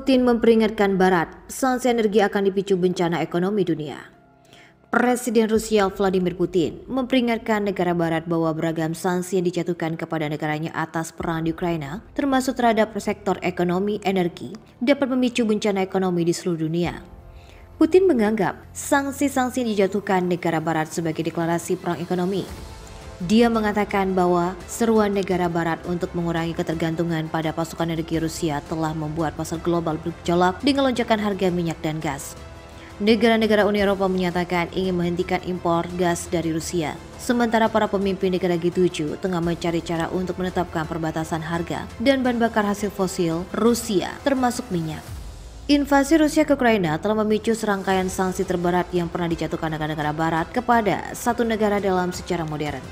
Putin memperingatkan Barat, sanksi energi akan dipicu bencana ekonomi dunia. Presiden Rusia Vladimir Putin memperingatkan negara Barat bahwa beragam sanksi yang dijatuhkan kepada negaranya atas perang di Ukraina, termasuk terhadap sektor ekonomi energi, dapat memicu bencana ekonomi di seluruh dunia. Putin menganggap sanksi-sanksi yang dijatuhkan negara Barat sebagai deklarasi perang ekonomi. Dia mengatakan bahwa seruan negara Barat untuk mengurangi ketergantungan pada pasokan energi Rusia telah membuat pasar global bergejolak dengan lonjakan harga minyak dan gas. Negara-negara Uni Eropa menyatakan ingin menghentikan impor gas dari Rusia, sementara para pemimpin negara G7 tengah mencari cara untuk menetapkan perbatasan harga dan bahan bakar hasil fosil Rusia, termasuk minyak. Invasi Rusia ke Ukraina telah memicu serangkaian sanksi terberat yang pernah dijatuhkan negara-negara Barat kepada satu negara dalam sejarah modern.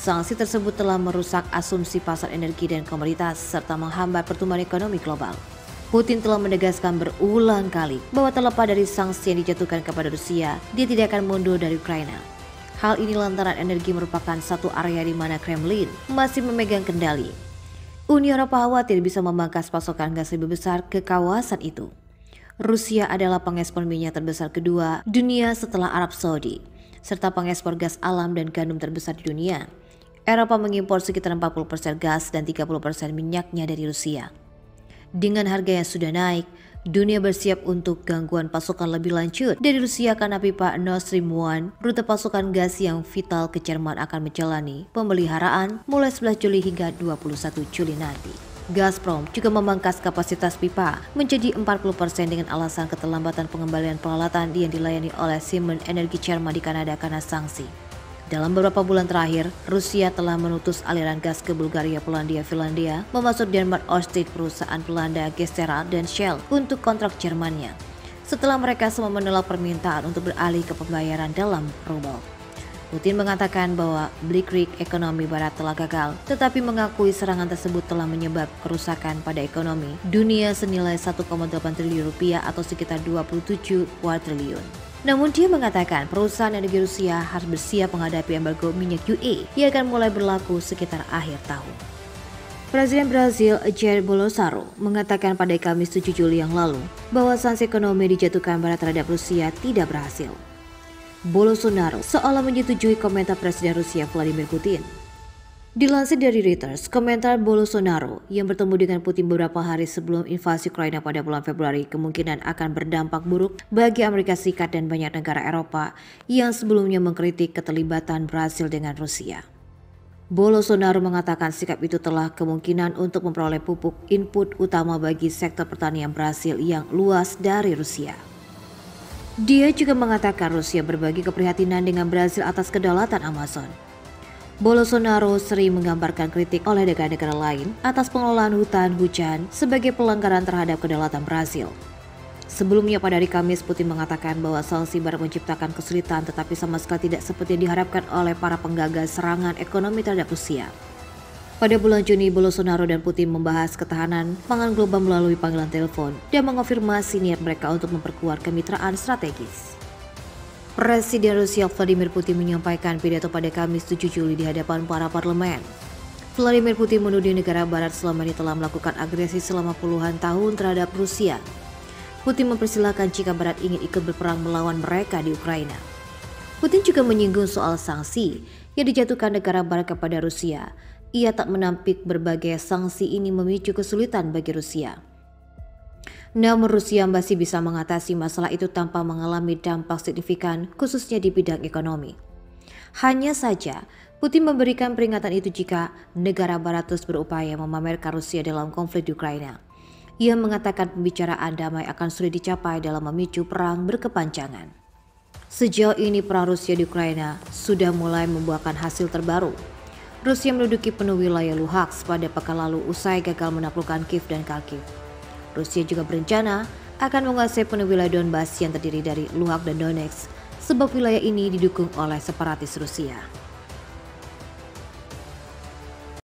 Sanksi tersebut telah merusak asumsi pasar energi dan komoditas serta menghambat pertumbuhan ekonomi global. Putin telah menegaskan berulang kali bahwa terlepas dari sanksi yang dijatuhkan kepada Rusia, dia tidak akan mundur dari Ukraina. Hal ini lantaran energi merupakan satu area di mana Kremlin masih memegang kendali. Uni Eropa khawatir bisa memangkas pasokan gas lebih besar ke kawasan itu. Rusia adalah pengekspor minyak terbesar kedua dunia setelah Arab Saudi, serta pengekspor gas alam dan gandum terbesar di dunia. Eropa mengimpor sekitar 40% gas dan 30% minyaknya dari Rusia. Dengan harga yang sudah naik, dunia bersiap untuk gangguan pasokan lebih lanjut dari Rusia karena pipa Nord Stream 1, rute pasokan gas yang vital ke Jerman akan menjalani pemeliharaan mulai 11 Juli hingga 21 Juli nanti. Gazprom juga memangkas kapasitas pipa menjadi 40% dengan alasan keterlambatan pengembalian peralatan yang dilayani oleh Siemens Energy Jerman di Kanada karena sanksi. Dalam beberapa bulan terakhir, Rusia telah memutus aliran gas ke Bulgaria, Polandia, Finlandia, memasuk Denmark Orsted, perusahaan Belanda, Gestera, dan Shell untuk kontrak Jermannya, setelah mereka semua menolak permintaan untuk beralih ke pembayaran dalam rubel. Putin mengatakan bahwa Blitzkrieg ekonomi Barat telah gagal, tetapi mengakui serangan tersebut telah menyebabkan kerusakan pada ekonomi dunia senilai 1,8 triliun rupiah atau sekitar 27 kuadriliun. Namun dia mengatakan perusahaan energi Rusia harus bersiap menghadapi embargo minyak UE yang akan mulai berlaku sekitar akhir tahun. Presiden Brazil Jair Bolsonaro mengatakan pada Kamis 7 Juli yang lalu bahwa sanksi ekonomi dijatuhkan Barat terhadap Rusia tidak berhasil. Bolsonaro seolah menyetujui komentar Presiden Rusia Vladimir Putin. Dilansir dari Reuters, komentar Bolsonaro yang bertemu dengan Putin beberapa hari sebelum invasi Ukraina pada bulan Februari kemungkinan akan berdampak buruk bagi Amerika Serikat dan banyak negara Eropa yang sebelumnya mengkritik keterlibatan Brasil dengan Rusia. Bolsonaro mengatakan sikap itu telah kemungkinan untuk memperoleh pupuk input utama bagi sektor pertanian Brasil yang luas dari Rusia. Dia juga mengatakan Rusia berbagi keprihatinan dengan Brasil atas kedaulatan Amazon. Bolsonaro sering menggambarkan kritik oleh negara-negara lain atas pengelolaan hutan hujan sebagai pelanggaran terhadap kedaulatan Brasil. Sebelumnya pada hari Kamis, Putin mengatakan bahwa sanksi Barat menciptakan kesulitan tetapi sama sekali tidak seperti yang diharapkan oleh para penggagas serangan ekonomi terhadap Rusia. Pada bulan Juni, Bolsonaro dan Putin membahas ketahanan pangan global melalui panggilan telepon dan mengonfirmasi niat mereka untuk memperkuat kemitraan strategis. Presiden Rusia Vladimir Putin menyampaikan pidato pada Kamis 7 Juli di hadapan para parlemen. Vladimir Putin menuding negara Barat selama ini telah melakukan agresi selama puluhan tahun terhadap Rusia. Putin mempersilahkan jika Barat ingin ikut berperang melawan mereka di Ukraina. Putin juga menyinggung soal sanksi yang dijatuhkan negara Barat kepada Rusia. Ia tak menampik berbagai sanksi ini memicu kesulitan bagi Rusia. Namun Rusia masih bisa mengatasi masalah itu tanpa mengalami dampak signifikan khususnya di bidang ekonomi. Hanya saja Putin memberikan peringatan itu jika negara Barat terus berupaya memamerkan Rusia dalam konflik di Ukraina. Ia mengatakan pembicaraan damai akan sulit dicapai dalam memicu perang berkepanjangan. Sejauh ini perang Rusia di Ukraina sudah mulai membuahkan hasil terbaru. Rusia menduduki penuh wilayah Luhansk pada pekan lalu usai gagal menaklukkan Kiev dan Kharkiv. Rusia juga berencana akan menguasai penuh wilayah Donbas yang terdiri dari Luhansk dan Donetsk, sebab wilayah ini didukung oleh separatis Rusia.